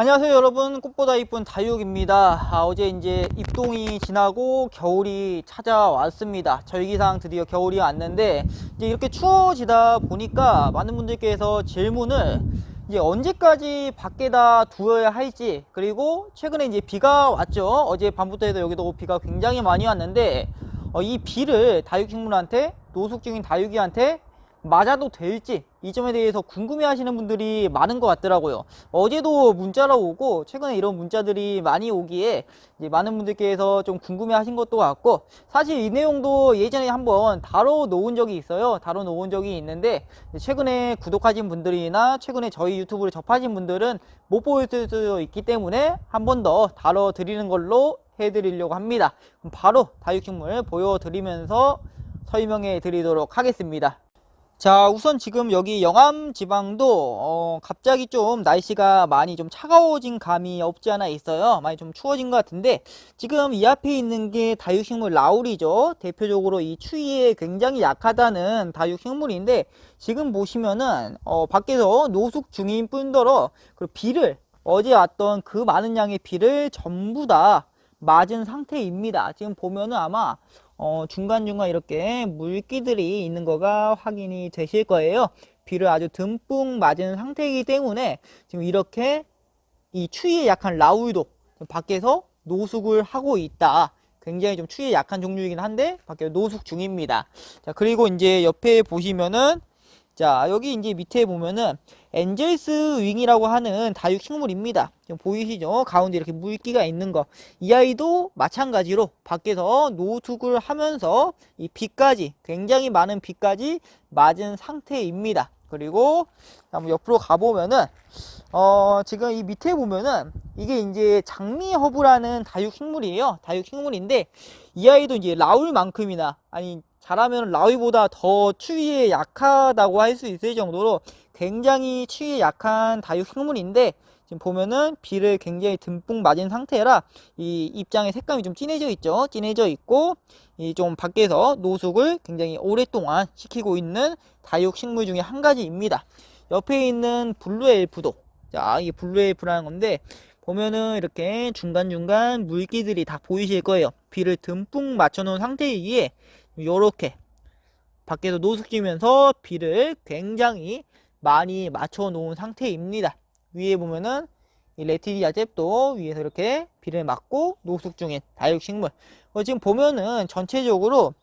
안녕하세요 여러분, 꽃보다 이쁜 다육입니다. 어제 이제 입동이 지나고 겨울이 찾아왔습니다. 절기상 드디어 겨울이 왔는데 이제 이렇게 추워지다 보니까 많은 분들께서 질문을 이제 언제까지 밖에다 두어야 할지, 그리고 최근에 이제 비가 왔죠. 어제 밤부터 해서 여기도 비가 굉장히 많이 왔는데 이 비를 다육식물한테, 노숙 중인 다육이한테 맞아도 될지, 이 점에 대해서 궁금해 하시는 분들이 많은 것 같더라고요. 어제도 문자로 오고 최근에 이런 문자들이 많이 오기에 이제 많은 분들께서 좀 궁금해 하신 것도 같고, 사실 이 내용도 예전에 한번 다뤄놓은 적이 있어요. 다뤄놓은 적이 있는데 최근에 구독하신 분들이나 최근에 저희 유튜브를 접하신 분들은 못 보였을 수도 있기 때문에 한 번 더 다뤄드리는 걸로 해드리려고 합니다. 그럼 바로 다육식물 보여드리면서 설명해 드리도록 하겠습니다. 자, 우선 지금 여기 영암 지방도 갑자기 좀 날씨가 많이 좀 차가워진 감이 없지 않아 있어요. 많이 좀 추워진 것 같은데, 지금 이 앞에 있는 게 다육식물 라울이죠. 대표적으로 이 추위에 굉장히 약하다는 다육식물인데, 지금 보시면은 밖에서 노숙 중인 뿐더러 그 비를, 어제 왔던 그 많은 양의 비를 전부 다 맞은 상태입니다. 지금 보면은 아마 중간중간 이렇게 물기들이 있는 거가 확인이 되실 거예요. 비를 아주 듬뿍 맞은 상태이기 때문에 지금 이렇게 이 추위에 약한 라울도 밖에서 노숙을 하고 있다. 굉장히 좀 추위에 약한 종류이긴 한데 밖에 노숙 중입니다. 자, 그리고 이제 옆에 보시면은, 자, 여기 이제 밑에 보면은 엔젤스 윙이라고 하는 다육식물입니다. 지금 보이시죠? 가운데 이렇게 물기가 있는 거. 이 아이도 마찬가지로 밖에서 노숙을 하면서 이 비까지, 굉장히 많은 비까지 맞은 상태입니다. 그리고 한번 옆으로 가보면은 지금 이 밑에 보면은 이게 이제 장미허브라는 다육식물이에요. 다육식물인데 이 아이도 이제 라울만큼이나, 아니 잘하면 라울보다 더 추위에 약하다고 할 수 있을 정도로 굉장히 추위에 약한 다육식물인데, 지금 보면은 비를 굉장히 듬뿍 맞은 상태라 이 입장의 색감이 좀 진해져 있죠. 진해져 있고 이 좀 밖에서 노숙을 굉장히 오랫동안 시키고 있는 다육식물 중에 한 가지입니다. 옆에 있는 블루 엘프도, 자, 이게 블루 엘프라는 건데 보면은 이렇게 중간중간 물기들이 다 보이실 거예요. 비를 듬뿍 맞춰 놓은 상태이기에 요렇게 밖에서 노숙지면서 비를 굉장히 많이 맞춰 놓은 상태입니다. 위에 보면은 이 레티디아 잽도 위에서 이렇게 비를 맞고 노숙 중인 다육식물. 지금 보면은 전체적으로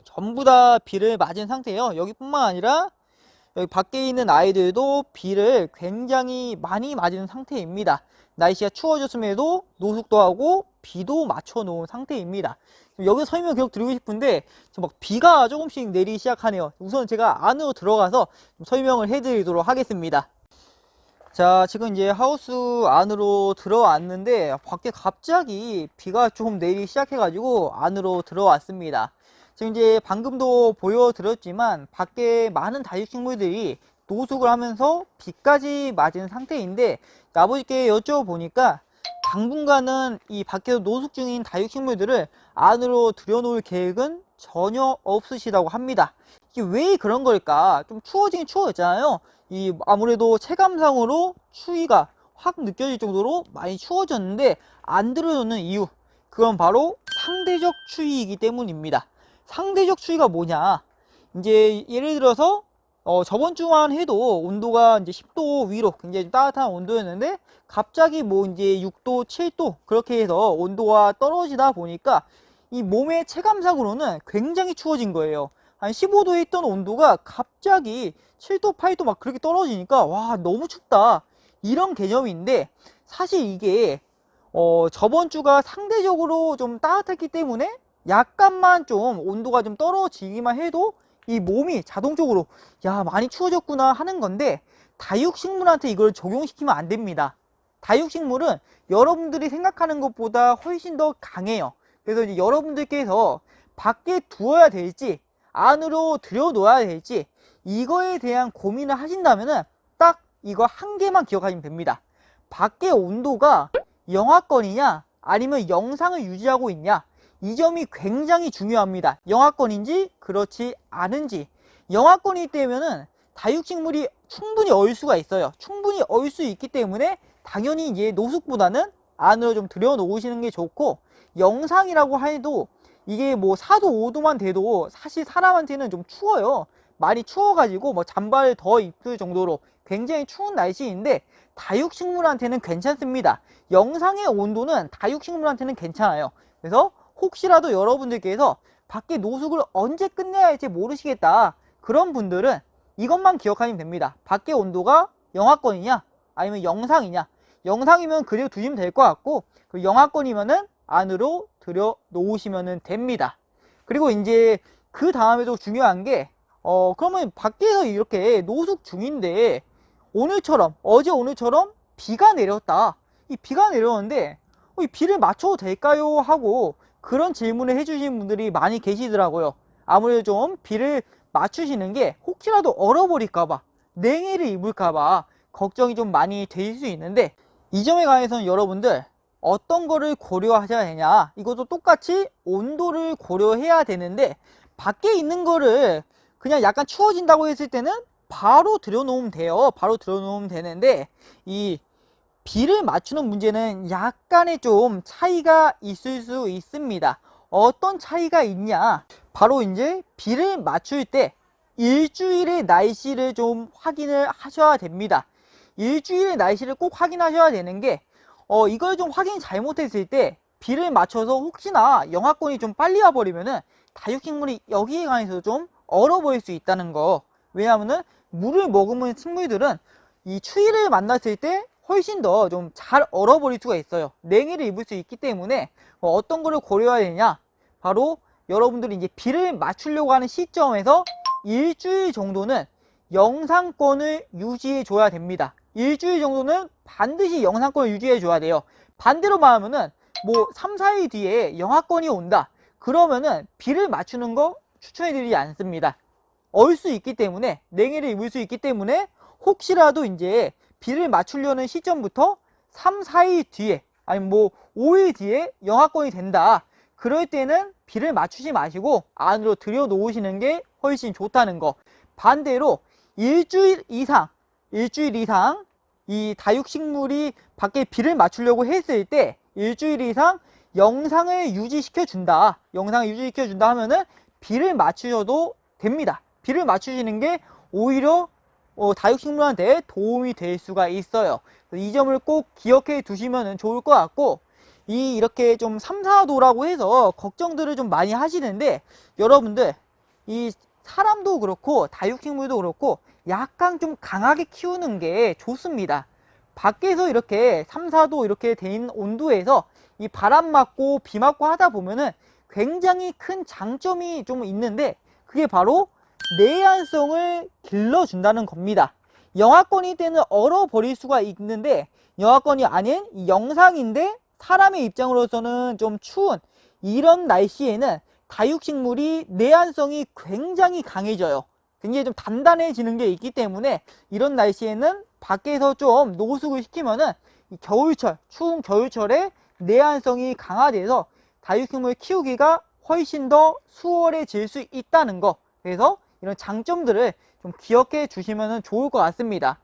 전부 다 비를 맞은 상태예요. 여기뿐만 아니라 여기 밖에 있는 아이들도 비를 굉장히 많이 맞은 상태입니다. 날씨가 추워졌음에도 노숙도 하고 비도 맞춰 놓은 상태입니다. 여기 설명 계속 드리고 싶은데 막 비가 조금씩 내리기 시작하네요. 우선 제가 안으로 들어가서 설명을 해드리도록 하겠습니다. 자, 지금 이제 하우스 안으로 들어왔는데 밖에 갑자기 비가 좀 내리기 시작해가지고 안으로 들어왔습니다. 지금 이제 방금도 보여드렸지만 밖에 많은 다육식물들이 노숙을 하면서 비까지 맞은 상태인데, 아버지께 여쭤보니까 당분간은 이 밖에서 노숙 중인 다육식물들을 안으로 들여놓을 계획은 전혀 없으시다고 합니다. 이게 왜 그런 걸까? 좀 추워지긴 추워졌잖아요. 이 아무래도 체감상으로 추위가 확 느껴질 정도로 많이 추워졌는데 안 들여놓는 이유, 그건 바로 상대적 추위이기 때문입니다. 상대적 추위가 뭐냐? 이제 예를 들어서 저번 주만 해도 온도가 이제 10도 위로 굉장히 따뜻한 온도였는데 갑자기 뭐 이제 6도, 7도 그렇게 해서 온도가 떨어지다 보니까 이 몸의 체감상으로는 굉장히 추워진 거예요. 한 15도에 있던 온도가 갑자기 7도, 8도 막 그렇게 떨어지니까 와, 너무 춥다, 이런 개념인데, 사실 이게 저번 주가 상대적으로 좀 따뜻했기 때문에 약간만 좀 온도가 좀 떨어지기만 해도 이 몸이 자동적으로 야, 많이 추워졌구나 하는 건데, 다육식물한테 이걸 적용시키면 안 됩니다. 다육식물은 여러분들이 생각하는 것보다 훨씬 더 강해요. 그래서 이제 여러분들께서 밖에 두어야 될지 안으로 들여놓아야 될지 이거에 대한 고민을 하신다면은 딱 이거 한 개만 기억하시면 됩니다. 밖의 온도가 영하권이냐 아니면 영상을 유지하고 있냐, 이 점이 굉장히 중요합니다. 영하권인지 그렇지 않은지. 영하권이 되면은 다육식물이 충분히 얼 수가 있어요. 충분히 얼 수 있기 때문에 당연히 이제 노숙보다는 안으로 좀 들여 놓으시는 게 좋고, 영상이라고 해도 이게 뭐 4도 5도만 돼도 사실 사람한테는 좀 추워요. 많이 추워가지고 뭐 잠바를 더 입을 정도로 굉장히 추운 날씨인데 다육식물한테는 괜찮습니다. 영상의 온도는 다육식물한테는 괜찮아요. 그래서 혹시라도 여러분들께서 밖에 노숙을 언제 끝내야 할지 모르시겠다, 그런 분들은 이것만 기억하시면 됩니다. 밖에 온도가 영하권이냐 아니면 영상이냐. 영상이면 그대로 두시면 될 것 같고, 그 영하권이면은 안으로 들여 놓으시면 됩니다. 그리고 이제 그 다음에도 중요한 게 그러면 밖에서 이렇게 노숙 중인데 오늘처럼, 어제 오늘처럼 비가 내렸다. 이 비가 내렸는데 이 비를 맞춰도 될까요? 하고 그런 질문을 해주신 분들이 많이 계시더라고요. 아무래도 좀 비를 맞추시는 게 혹시라도 얼어버릴까봐, 냉해를 입을까봐 걱정이 좀 많이 될 수 있는데, 이 점에 관해서는 여러분들 어떤 거를 고려하셔야 되냐, 이것도 똑같이 온도를 고려해야 되는데, 밖에 있는 거를 그냥 약간 추워진다고 했을 때는 바로 들여놓으면 돼요. 바로 들여놓으면 되는데, 이 비를 맞추는 문제는 약간의 좀 차이가 있을 수 있습니다. 어떤 차이가 있냐, 바로 이제 비를 맞출 때 일주일의 날씨를 좀 확인을 하셔야 됩니다. 일주일의 날씨를 꼭 확인하셔야 되는 게, 이걸 좀 확인 잘못했을 때 비를 맞춰서 혹시나 영하권이 좀 빨리 와버리면은 다육식물이 여기에 관해서 좀 얼어버릴 수 있다는 거. 왜냐하면은 물을 머금은 식물들은 이 추위를 만났을 때 훨씬 더 좀 잘 얼어버릴 수가 있어요. 냉해를 입을 수 있기 때문에 어떤 거를 고려해야 되냐, 바로 여러분들이 이제 비를 맞추려고 하는 시점에서 일주일 정도는 영상권을 유지해 줘야 됩니다. 일주일 정도는 반드시 영상권을 유지해 줘야 돼요. 반대로 말하면은 뭐 3, 4일 뒤에 영하권이 온다, 그러면은 비를 맞추는 거 추천해 드리지 않습니다. 얼 수 있기 때문에, 냉해를 입을 수 있기 때문에 혹시라도 이제 비를 맞추려는 시점부터 3, 4일 뒤에 아니면 뭐 5일 뒤에 영하권이 된다, 그럴 때는 비를 맞추지 마시고 안으로 들여 놓으시는 게 훨씬 좋다는 거. 반대로 일주일 이상 이 다육식물이 밖에 비를 맞추려고 했을 때 일주일 이상 영상을 유지시켜 준다 하면은 비를 맞추셔도 됩니다. 비를 맞추시는 게 오히려 다육식물한테 도움이 될 수가 있어요. 이 점을 꼭 기억해 두시면 좋을 것 같고, 이렇게 좀 3, 4도라고 해서 걱정들을 좀 많이 하시는데, 여러분들 이 사람도 그렇고 다육식물도 그렇고 약간 좀 강하게 키우는 게 좋습니다. 밖에서 이렇게 3, 4도 이렇게 된 온도에서 이 바람 맞고 비 맞고 하다 보면은 굉장히 큰 장점이 좀 있는데, 그게 바로 내한성을 길러준다는 겁니다. 영하권이 때는 얼어버릴 수가 있는데, 영하권이 아닌 이 영상인데 사람의 입장으로서는 좀 추운 이런 날씨에는 다육식물이 내한성이 굉장히 강해져요. 굉장히 좀 단단해지는 게 있기 때문에 이런 날씨에는 밖에서 좀 노숙을 시키면은 이 겨울철, 추운 겨울철에 내한성이 강화돼서 다육식물 키우기가 훨씬 더 수월해질 수 있다는 거. 그래서 이런 장점들을 좀 기억해 주시면 좋을 것 같습니다.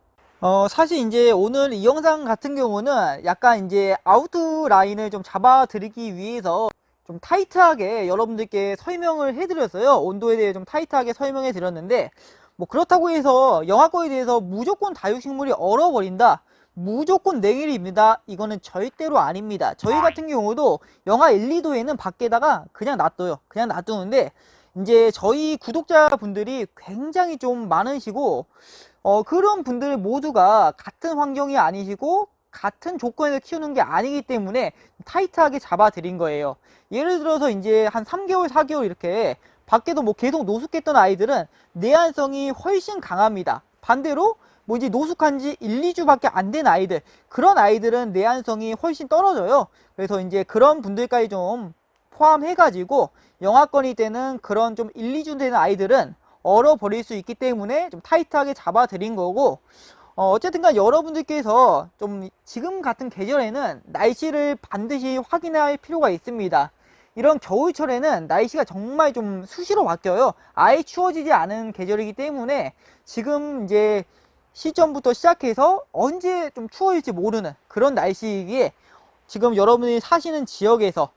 사실 이제 오늘 이 영상 같은 경우는 약간 이제 아웃라인을 좀 잡아 드리기 위해서 좀 타이트하게 여러분들께 설명을 해드렸어요. 온도에 대해 좀 타이트하게 설명해 드렸는데, 뭐 그렇다고 해서 영하권에 대해서 무조건 다육식물이 얼어버린다, 무조건 냉해입니다, 이거는 절대로 아닙니다. 저희 같은 경우도 영하 1, 2도에는 밖에다가 그냥 놔둬요. 그냥 놔두는데, 이제 저희 구독자분들이 굉장히 좀 많으시고, 그런 분들 모두가 같은 환경이 아니시고 같은 조건에서 키우는 게 아니기 때문에 타이트하게 잡아 드린 거예요. 예를 들어서 이제 한 3개월 4개월 이렇게 밖에도 뭐 계속 노숙했던 아이들은 내한성이 훨씬 강합니다. 반대로 뭐 이제 노숙한 지 1, 2주밖에 안 된 아이들, 그런 아이들은 내한성이 훨씬 떨어져요. 그래서 이제 그런 분들까지 좀 포함해 가지고 영하권이 되는 그런 좀 1, 2주 되는 아이들은 얼어버릴 수 있기 때문에 좀 타이트하게 잡아 드린 거고, 어쨌든간 여러분들께서 좀 지금 같은 계절에는 날씨를 반드시 확인할 필요가 있습니다. 이런 겨울철에는 날씨가 정말 좀 수시로 바뀌어요. 아예 추워지지 않은 계절이기 때문에 지금 이제 시점부터 시작해서 언제 좀 추워질지 모르는 그런 날씨이기에 지금 여러분이 사시는 지역에서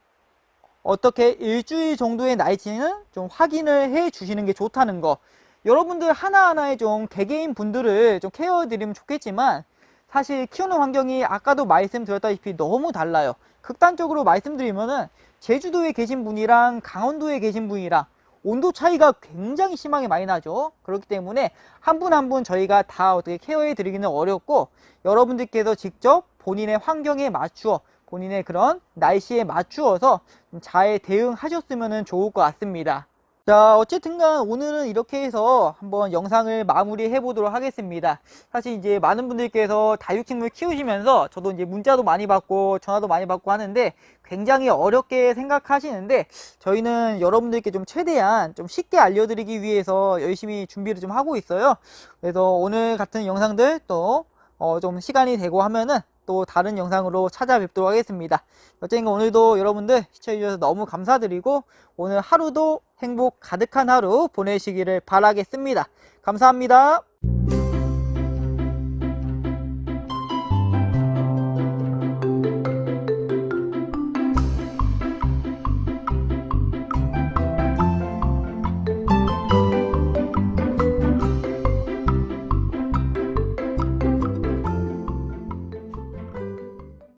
어떻게 일주일 정도의 날씨는 좀 확인을 해 주시는 게 좋다는 거. 여러분들 하나하나의 좀 개개인 분들을 좀 케어해 드리면 좋겠지만 사실 키우는 환경이 아까도 말씀드렸다시피 너무 달라요. 극단적으로 말씀드리면은 제주도에 계신 분이랑 강원도에 계신 분이랑 온도 차이가 굉장히 심하게 많이 나죠. 그렇기 때문에 한 분 한 분 저희가 다 어떻게 케어해 드리기는 어렵고 여러분들께서 직접 본인의 환경에 맞추어 본인의 그런 날씨에 맞추어서 잘 대응하셨으면 좋을 것 같습니다. 자, 어쨌든간 오늘은 이렇게 해서 한번 영상을 마무리해 보도록 하겠습니다. 사실 이제 많은 분들께서 다육식물 키우시면서 저도 이제 문자도 많이 받고 전화도 많이 받고 하는데 굉장히 어렵게 생각하시는데 저희는 여러분들께 좀 최대한 좀 쉽게 알려드리기 위해서 열심히 준비를 좀 하고 있어요. 그래서 오늘 같은 영상들 또 좀 시간이 되고 하면은 또 다른 영상으로 찾아뵙도록 하겠습니다. 어쨌든 오늘도 여러분들 시청해주셔서 너무 감사드리고 오늘 하루도 행복 가득한 하루 보내시기를 바라겠습니다. 감사합니다.